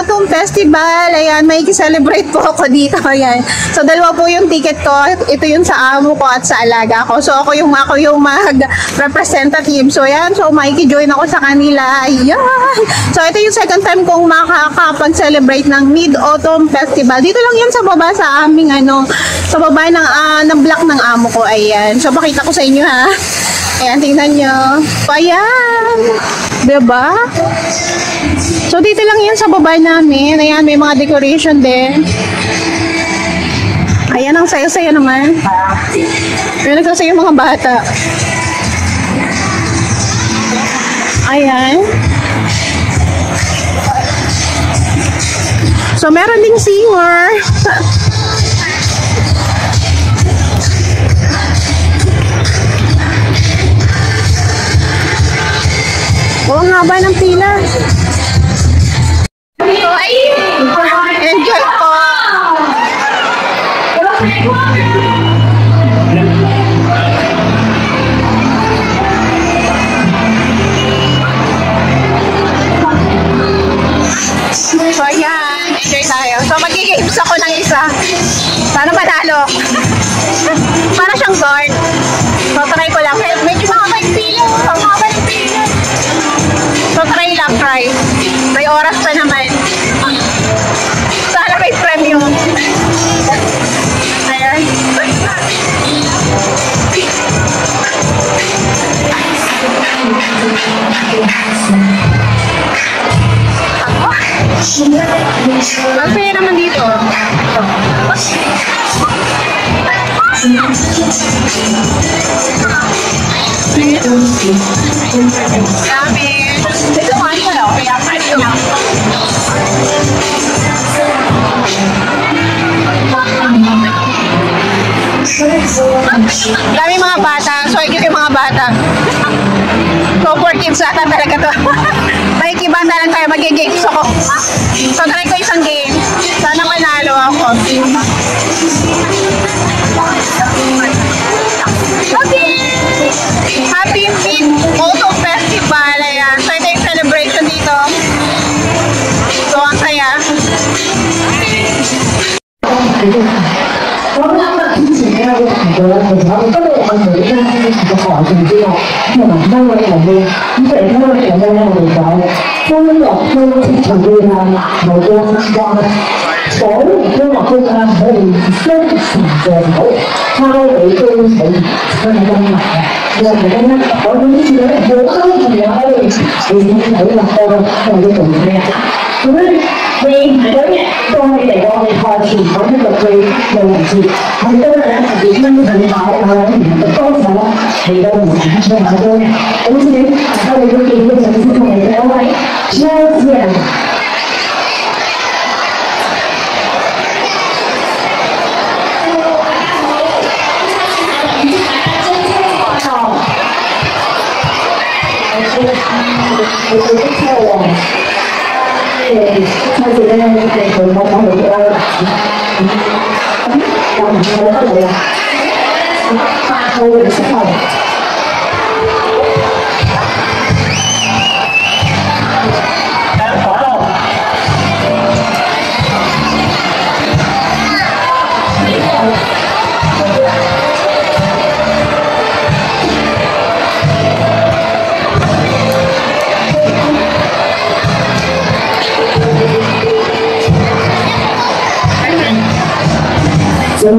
Mid-Autumn Festival. Ayan, may celebrate po ako dito. Ayan. So, dalawa po yung ticket ko. Ito yung sa amo ko at sa alaga ko. So, ako yung mag-representative. So, ayan. So, makiki-join ako sa kanila. Ayan. So, ito yung second time kong makakapag-celebrate ng Mid-Autumn Festival. Dito lang yan sa baba sa aming sa baba ng block ng amo ko. Ayan. So, pakita ko sa inyo ha. Ayan, tingnan nyo. Ayan. Diba? So, dito lang yan sa baba namin. Ayan, may mga decoration din. Ayan, ang saya-saya naman. Ayan, nagsasaya yung mga bata. Ayan. So, meron ding singer. Ang haba ng pila. Enjoy po. So ayan, enjoy tayo. So mag-games ako ng isa. Sana panalo. Para siyang guard. So try ko lang. Medyo mahaba yung pila. Mahaba yung pila. So try lang, try. May oras pa naman. Sana may premium. Ayan. Ang saya naman dito. Dami. Ito mo ano no? Kaya pwede lang. Dami mga bata. So, ito yung mga bata. So, for kids ata talaga to. Makikibata lang tayo. Mag-games ako. So, try ko isang game. Sana manalo ako. Happy Mid-Autumn Festival. Ayan. So, ito yung celebration dito. So, ang saya. So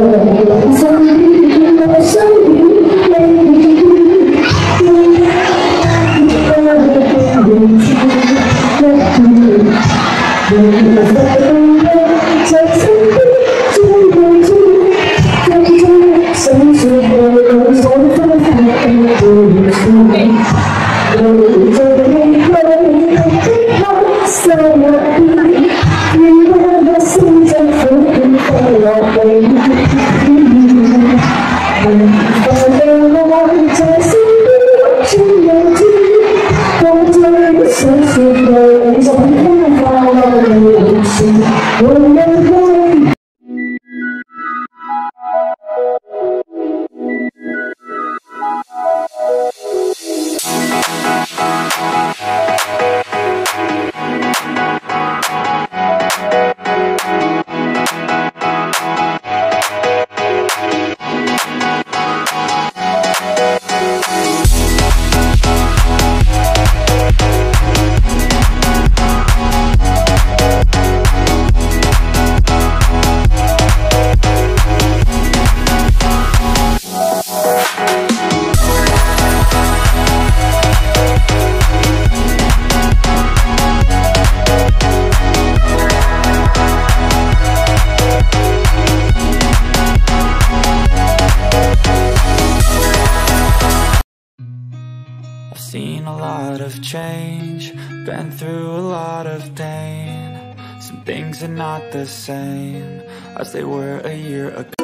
seen a lot of change, been through a lot of pain. Some things are not the same as they were a year ago.